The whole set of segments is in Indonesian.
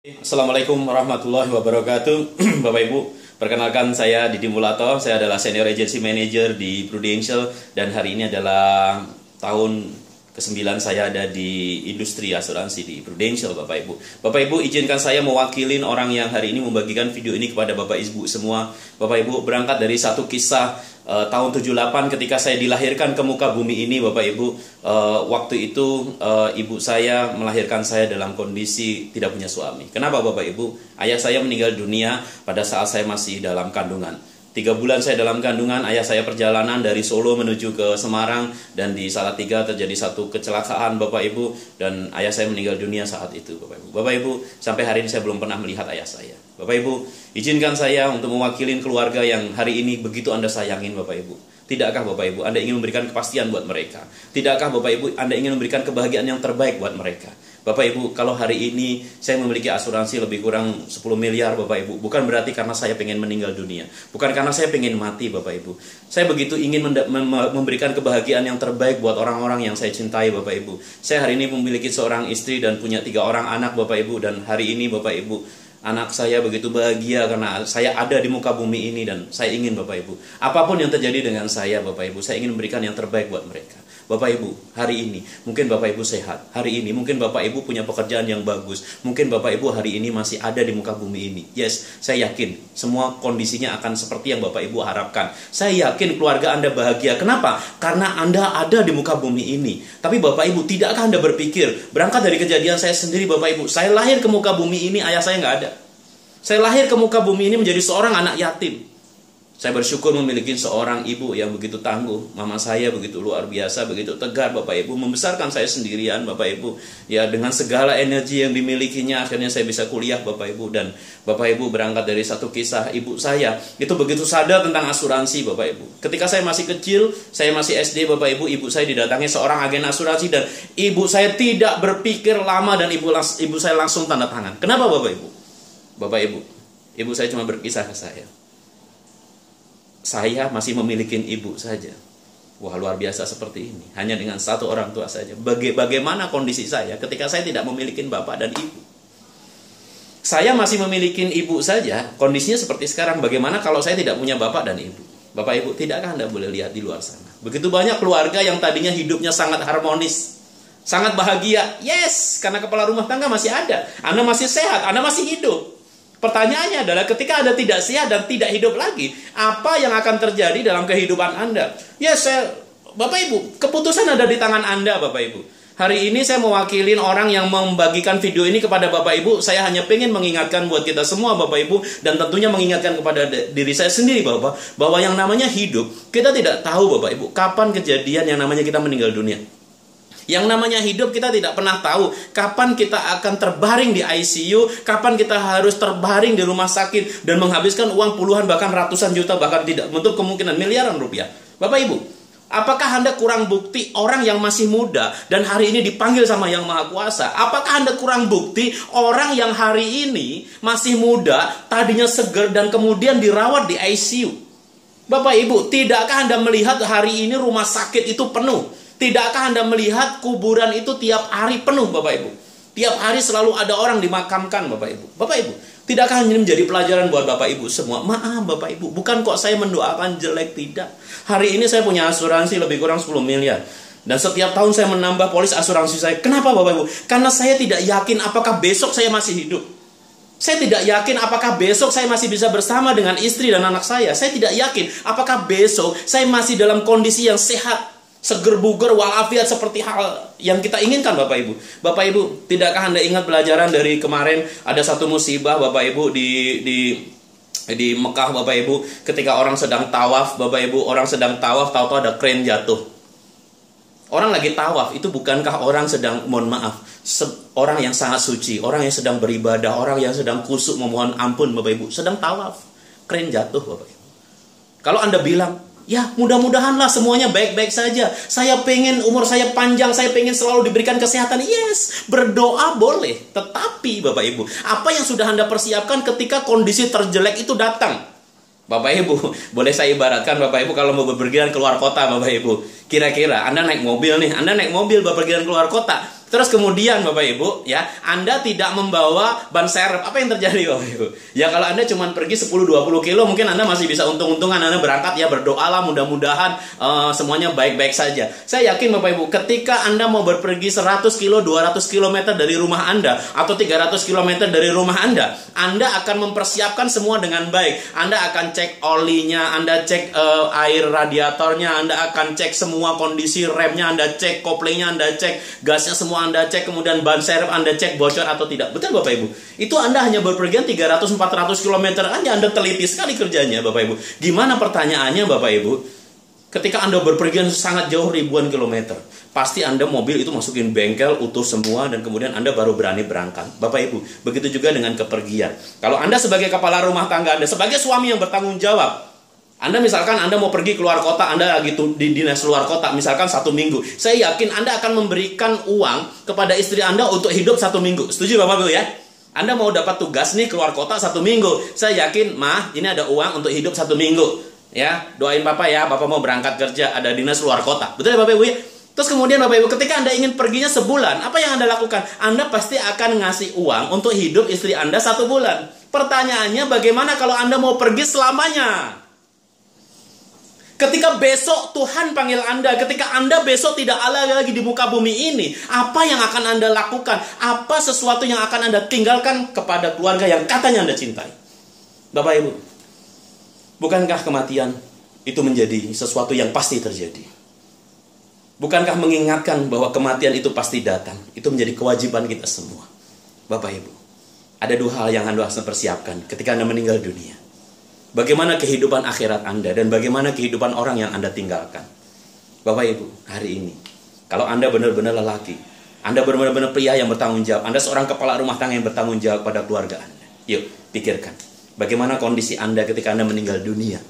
Assalamualaikum warahmatullahi wabarakatuh. Bapak Ibu, perkenalkan saya Didi Mulato. Saya adalah Senior Agency Manager di Prudential dan hari ini adalah tahun ke-9 saya ada di industri asuransi di Prudential, Bapak Ibu. Bapak Ibu, izinkan saya mewakilin orang yang hari ini membagikan video ini kepada Bapak Ibu semua. Bapak Ibu, berangkat dari satu kisah tahun 78 ketika saya dilahirkan ke muka bumi ini, Bapak Ibu. Waktu itu ibu saya melahirkan saya dalam kondisi tidak punya suami. Kenapa, Bapak Ibu? Ayah saya meninggal dunia pada saat saya masih dalam kandungan. 3 bulan saya dalam kandungan, ayah saya perjalanan dari Solo menuju ke Semarang, dan di Salatiga terjadi satu kecelakaan, Bapak Ibu, dan ayah saya meninggal dunia saat itu, Bapak Ibu. Bapak Ibu, sampai hari ini saya belum pernah melihat ayah saya. Bapak Ibu, izinkan saya untuk mewakilin keluarga yang hari ini begitu Anda sayangin, Bapak Ibu. Tidakkah Bapak Ibu Anda ingin memberikan kepastian buat mereka? Tidakkah Bapak Ibu Anda ingin memberikan kebahagiaan yang terbaik buat mereka? Bapak Ibu, kalau hari ini saya memiliki asuransi lebih kurang 10 miliar, Bapak Ibu, bukan berarti karena saya pengen meninggal dunia, bukan karena saya pengen mati, Bapak Ibu. Saya begitu ingin memberikan kebahagiaan yang terbaik buat orang-orang yang saya cintai, Bapak Ibu. Saya hari ini memiliki seorang istri dan punya 3 orang anak, Bapak Ibu, dan hari ini, Bapak Ibu, anak saya begitu bahagia karena saya ada di muka bumi ini, dan saya ingin, Bapak Ibu, apapun yang terjadi dengan saya, Bapak Ibu, saya ingin memberikan yang terbaik buat mereka. Bapak Ibu, hari ini mungkin Bapak Ibu sehat, hari ini mungkin Bapak Ibu punya pekerjaan yang bagus, mungkin Bapak Ibu hari ini masih ada di muka bumi ini. Yes, saya yakin semua kondisinya akan seperti yang Bapak Ibu harapkan. Saya yakin keluarga Anda bahagia. Kenapa? Karena Anda ada di muka bumi ini. Tapi Bapak Ibu, tidakkah Anda berpikir, berangkat dari kejadian saya sendiri, Bapak Ibu, saya lahir ke muka bumi ini, ayah saya nggak ada. Saya lahir ke muka bumi ini menjadi seorang anak yatim. Saya bersyukur memiliki seorang ibu yang begitu tangguh. Mama saya begitu luar biasa, begitu tegar, Bapak Ibu, membesarkan saya sendirian, Bapak Ibu. Ya, dengan segala energi yang dimilikinya, akhirnya saya bisa kuliah, Bapak Ibu. Dan Bapak Ibu, berangkat dari satu kisah ibu saya, itu begitu sadar tentang asuransi, Bapak Ibu. Ketika saya masih kecil, saya masih SD, Bapak Ibu, ibu saya didatangi seorang agen asuransi, dan ibu saya tidak berpikir lama, dan ibu saya langsung tanda tangan. Kenapa, Bapak Ibu? Bapak Ibu, ibu saya cuma berkisah ke saya masih memiliki ibu saja. Wah, luar biasa seperti ini. Hanya dengan satu orang tua saja. Bagaimana kondisi saya ketika saya tidak memiliki bapak dan ibu? Saya masih memiliki ibu saja, kondisinya seperti sekarang. Bagaimana kalau saya tidak punya bapak dan ibu? Bapak Ibu, tidakkah Anda boleh lihat di luar sana? Begitu banyak keluarga yang tadinya hidupnya sangat harmonis, sangat bahagia. Yes, karena kepala rumah tangga masih ada. Anda masih sehat, Anda masih hidup. Pertanyaannya adalah ketika Anda tidak sehat dan tidak hidup lagi, apa yang akan terjadi dalam kehidupan Anda? Ya, Bapak Ibu, keputusan ada di tangan Anda, Bapak Ibu. Hari ini saya mewakilin orang yang membagikan video ini kepada Bapak Ibu. Saya hanya pengen mengingatkan buat kita semua, Bapak Ibu, dan tentunya mengingatkan kepada diri saya sendiri, bahwa yang namanya hidup, kita tidak tahu, Bapak Ibu, kapan kejadian yang namanya kita meninggal dunia. Yang namanya hidup, kita tidak pernah tahu kapan kita akan terbaring di ICU, kapan kita harus terbaring di rumah sakit dan menghabiskan uang puluhan bahkan ratusan juta, bahkan tidak untuk kemungkinan miliaran rupiah. Bapak Ibu, apakah Anda kurang bukti orang yang masih muda dan hari ini dipanggil sama Yang Maha Kuasa? Apakah Anda kurang bukti orang yang hari ini masih muda, tadinya seger dan kemudian dirawat di ICU? Bapak Ibu, tidakkah Anda melihat hari ini rumah sakit itu penuh? Tidakkah Anda melihat kuburan itu tiap hari penuh, Bapak Ibu? Tiap hari selalu ada orang dimakamkan, Bapak Ibu. Bapak Ibu, tidakkah ini menjadi pelajaran buat Bapak Ibu semua? Maaf, Bapak Ibu, bukan kok saya mendoakan jelek, tidak. Hari ini saya punya asuransi lebih kurang 10 miliar. Dan setiap tahun saya menambah polis asuransi saya. Kenapa, Bapak Ibu? Karena saya tidak yakin apakah besok saya masih hidup. Saya tidak yakin apakah besok saya masih bisa bersama dengan istri dan anak saya. Saya tidak yakin apakah besok saya masih dalam kondisi yang sehat, seger buger walafiat seperti hal yang kita inginkan, Bapak Ibu. Bapak Ibu, tidakkah Anda ingat pelajaran dari kemarin? Ada satu musibah, Bapak Ibu, di Mekah, Bapak Ibu, ketika orang sedang tawaf, Bapak Ibu, orang sedang tawaf, tahu-tahu ada kren jatuh. Orang lagi tawaf, itu bukankah orang sedang, mohon maaf, orang yang sangat suci, orang yang sedang beribadah, orang yang sedang kusuk memohon ampun, Bapak Ibu, sedang tawaf, kren jatuh, Bapak Ibu. Kalau Anda bilang, ya, mudah-mudahanlah semuanya baik-baik saja. Saya pengen umur saya panjang, saya pengen selalu diberikan kesehatan. Yes, berdoa boleh. Tetapi, Bapak Ibu, apa yang sudah Anda persiapkan ketika kondisi terjelek itu datang? Bapak Ibu, boleh saya ibaratkan, Bapak Ibu, kalau mau bepergian keluar kota, Bapak Ibu. Kira-kira Anda naik mobil nih, Anda naik mobil bepergian keluar kota. Terus kemudian Bapak Ibu, ya, Anda tidak membawa ban serep. Apa yang terjadi Bapak Ibu? Ya kalau Anda cuma pergi 10-20 kilo, mungkin Anda masih bisa untung-untungan. Anda berangkat, ya berdoalah, mudah-mudahan semuanya baik-baik saja. Saya yakin Bapak Ibu, ketika Anda mau berpergi 100 kilo, 200 km dari rumah Anda, atau 300 km dari rumah Anda akan mempersiapkan semua dengan baik. Anda akan cek olinya, Anda cek air radiatornya, Anda akan cek semua kondisi remnya, Anda cek koplingnya, Anda cek gasnya, semua Anda cek, kemudian ban serep Anda cek bocor atau tidak. Betul Bapak Ibu? Itu Anda hanya berpergian 300-400 km aja. Anda teliti sekali kerjanya Bapak Ibu. Gimana pertanyaannya Bapak Ibu? Ketika Anda berpergian sangat jauh ribuan kilometer, pasti Anda mobil itu masukin bengkel utuh semua, dan kemudian Anda baru berani berangkat. Bapak Ibu, begitu juga dengan kepergian. Kalau Anda sebagai kepala rumah tangga, Anda sebagai suami yang bertanggung jawab, Anda misalkan Anda mau pergi keluar kota, Anda lagi di dinas luar kota, misalkan 1 minggu. Saya yakin Anda akan memberikan uang kepada istri Anda untuk hidup 1 minggu. Setuju Bapak Ibu ya? Anda mau dapat tugas nih keluar kota 1 minggu. Saya yakin, Mah, ini ada uang untuk hidup 1 minggu. Ya, doain Papa ya, Papa mau berangkat kerja, ada dinas luar kota. Betul ya Bapak Ibu ya? Terus kemudian Bapak Ibu, ketika Anda ingin perginya sebulan, apa yang Anda lakukan? Anda pasti akan ngasih uang untuk hidup istri Anda 1 bulan. Pertanyaannya, bagaimana kalau Anda mau pergi selamanya? Ketika besok Tuhan panggil Anda, ketika Anda besok tidak ada lagi di muka bumi ini, apa yang akan Anda lakukan? Apa sesuatu yang akan Anda tinggalkan kepada keluarga yang katanya Anda cintai? Bapak Ibu, bukankah kematian itu menjadi sesuatu yang pasti terjadi? Bukankah mengingatkan bahwa kematian itu pasti datang? Itu menjadi kewajiban kita semua. Bapak Ibu, ada 2 hal yang Anda harus persiapkan ketika Anda meninggal dunia. Bagaimana kehidupan akhirat Anda, dan bagaimana kehidupan orang yang Anda tinggalkan. Bapak Ibu, hari ini, kalau Anda benar-benar lelaki, Anda benar-benar pria yang bertanggung jawab, Anda seorang kepala rumah tangga yang bertanggung jawab pada keluarga Anda. Yuk, pikirkan, bagaimana kondisi Anda ketika Anda meninggal dunia.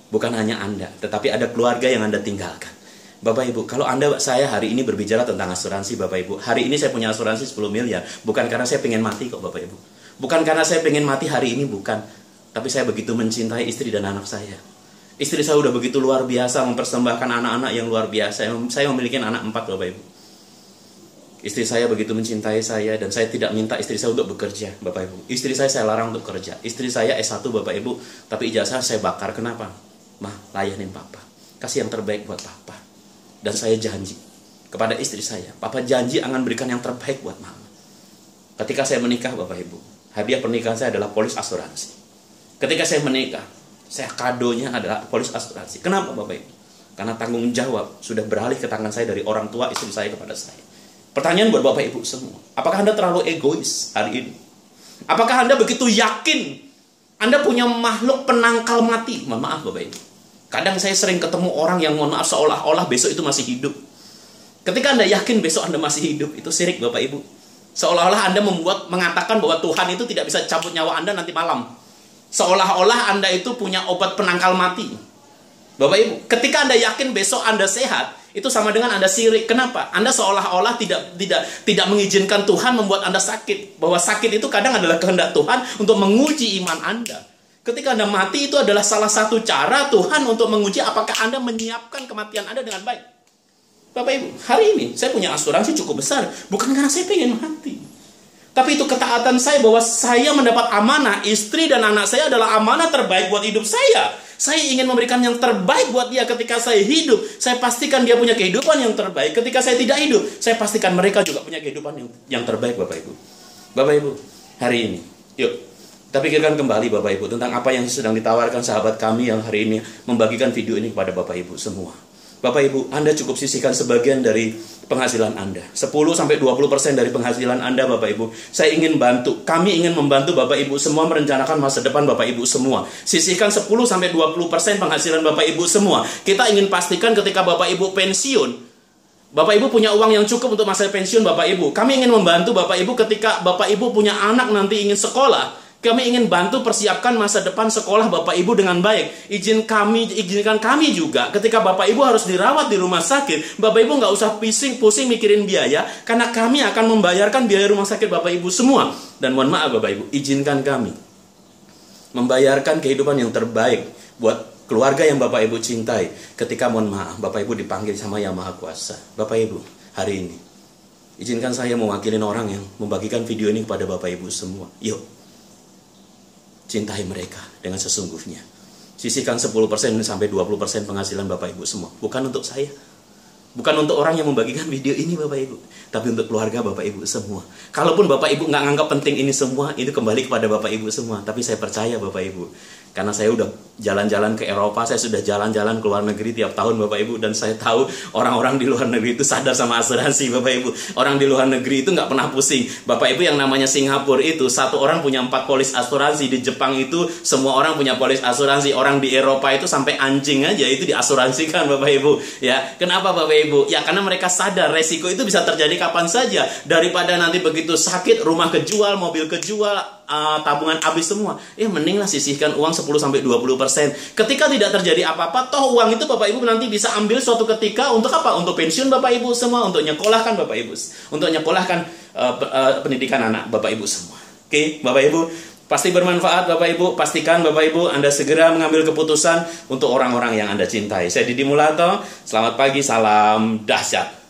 Bukan hanya Anda, tetapi ada keluarga yang Anda tinggalkan. Bapak Ibu, kalau saya hari ini berbicara tentang asuransi Bapak Ibu, hari ini saya punya asuransi 10 miliar, bukan karena saya pengen mati kok Bapak Ibu. Bukan karena saya pengen mati hari ini, bukan. Tapi saya begitu mencintai istri dan anak saya. Istri saya udah begitu luar biasa, mempersembahkan anak-anak yang luar biasa. Saya memiliki anak 4 Bapak Ibu. Istri saya begitu mencintai saya, dan saya tidak minta istri saya untuk bekerja Bapak Ibu. Istri saya larang untuk kerja. Istri saya S1 Bapak Ibu, tapi ijazah saya bakar. Kenapa? Mah, layanin Papa. Kasih yang terbaik buat Papa. Dan saya janji kepada istri saya, Papa janji akan berikan yang terbaik buat Mama. Ketika saya menikah Bapak Ibu, hadiah pernikahan saya adalah polis asuransi. Ketika saya menikah, saya kadonya adalah polis asuransi. Kenapa Bapak Ibu? Karena tanggung jawab sudah beralih ke tangan saya dari orang tua istri saya kepada saya. Pertanyaan buat Bapak Ibu semua, apakah Anda terlalu egois hari ini? Apakah Anda begitu yakin Anda punya makhluk penangkal mati? Mohon maaf Bapak Ibu, kadang saya sering ketemu orang yang mohon maaf seolah-olah besok itu masih hidup. Ketika Anda yakin besok Anda masih hidup, itu syirik Bapak Ibu. Seolah-olah Anda mengatakan bahwa Tuhan itu tidak bisa cabut nyawa Anda nanti malam. Seolah-olah Anda itu punya obat penangkal mati. Bapak Ibu, ketika Anda yakin besok Anda sehat, itu sama dengan Anda syirik. Kenapa? Anda seolah-olah tidak mengizinkan Tuhan membuat Anda sakit. Bahwa sakit itu kadang adalah kehendak Tuhan untuk menguji iman Anda. Ketika Anda mati, itu adalah salah satu cara Tuhan untuk menguji apakah Anda menyiapkan kematian Anda dengan baik. Bapak Ibu, hari ini saya punya asuransi cukup besar, bukan karena saya pengen mati. Tapi itu ketaatan saya bahwa saya mendapat amanah, istri dan anak saya adalah amanah terbaik buat hidup saya. Saya ingin memberikan yang terbaik buat dia ketika saya hidup. Saya pastikan dia punya kehidupan yang terbaik. Ketika saya tidak hidup, saya pastikan mereka juga punya kehidupan yang terbaik Bapak Ibu. Bapak Ibu, hari ini, yuk kita pikirkan kembali Bapak Ibu tentang apa yang sedang ditawarkan sahabat kami yang hari ini membagikan video ini kepada Bapak Ibu semua. Bapak Ibu, Anda cukup sisihkan sebagian dari penghasilan Anda. 10-20% dari penghasilan Anda Bapak Ibu. Saya ingin bantu, kami ingin membantu Bapak Ibu semua merencanakan masa depan Bapak Ibu semua. Sisihkan 10-20% penghasilan Bapak Ibu semua. Kita ingin pastikan ketika Bapak Ibu pensiun, Bapak Ibu punya uang yang cukup untuk masa pensiun Bapak Ibu. Kami ingin membantu Bapak Ibu ketika Bapak Ibu punya anak nanti ingin sekolah. Kami ingin bantu persiapkan masa depan sekolah Bapak Ibu dengan baik. Izinkan kami juga ketika Bapak Ibu harus dirawat di rumah sakit, Bapak Ibu nggak usah pusing mikirin biaya, karena kami akan membayarkan biaya rumah sakit Bapak Ibu semua. Dan mohon maaf Bapak Ibu, izinkan kami membayarkan kehidupan yang terbaik buat keluarga yang Bapak Ibu cintai ketika mohon maaf Bapak Ibu dipanggil sama Yang Maha Kuasa. Bapak Ibu, hari ini Izinkan saya mewakili orang yang membagikan video ini kepada Bapak Ibu semua. Yuk, cintai mereka dengan sesungguhnya. Sisihkan 10% sampai 20% penghasilan Bapak Ibu semua. Bukan untuk saya, bukan untuk orang yang membagikan video ini Bapak Ibu, tapi untuk keluarga Bapak Ibu semua. Kalaupun Bapak Ibu nggak nganggap penting ini semua, itu kembali kepada Bapak Ibu semua. Tapi saya percaya Bapak Ibu, karena saya udah jalan-jalan ke Eropa, saya sudah jalan-jalan ke luar negeri tiap tahun Bapak Ibu, dan saya tahu orang-orang di luar negeri itu sadar sama asuransi Bapak Ibu. Orang di luar negeri itu nggak pernah pusing. Bapak Ibu, yang namanya Singapura itu satu orang punya 4 polis asuransi. Di Jepang itu semua orang punya polis asuransi. Orang di Eropa itu sampai anjing aja itu diasuransikan Bapak Ibu. Ya, kenapa Bapak Ibu? Ya karena mereka sadar resiko itu bisa terjadi kapan saja. Daripada nanti begitu sakit, rumah kejual, mobil kejual, tabungan habis semua, mendinglah sisihkan uang 10-20%. Ketika tidak terjadi apa-apa, toh uang itu Bapak Ibu nanti bisa ambil suatu ketika untuk apa? Untuk pensiun Bapak Ibu semua, untuk nyekolahkan Bapak Ibu, untuk nyekolahkan pendidikan anak Bapak Ibu semua. Oke, Bapak Ibu, pasti bermanfaat Bapak Ibu. Pastikan Bapak Ibu Anda segera mengambil keputusan untuk orang-orang yang Anda cintai. Saya Didi Mulato, selamat pagi, salam dahsyat.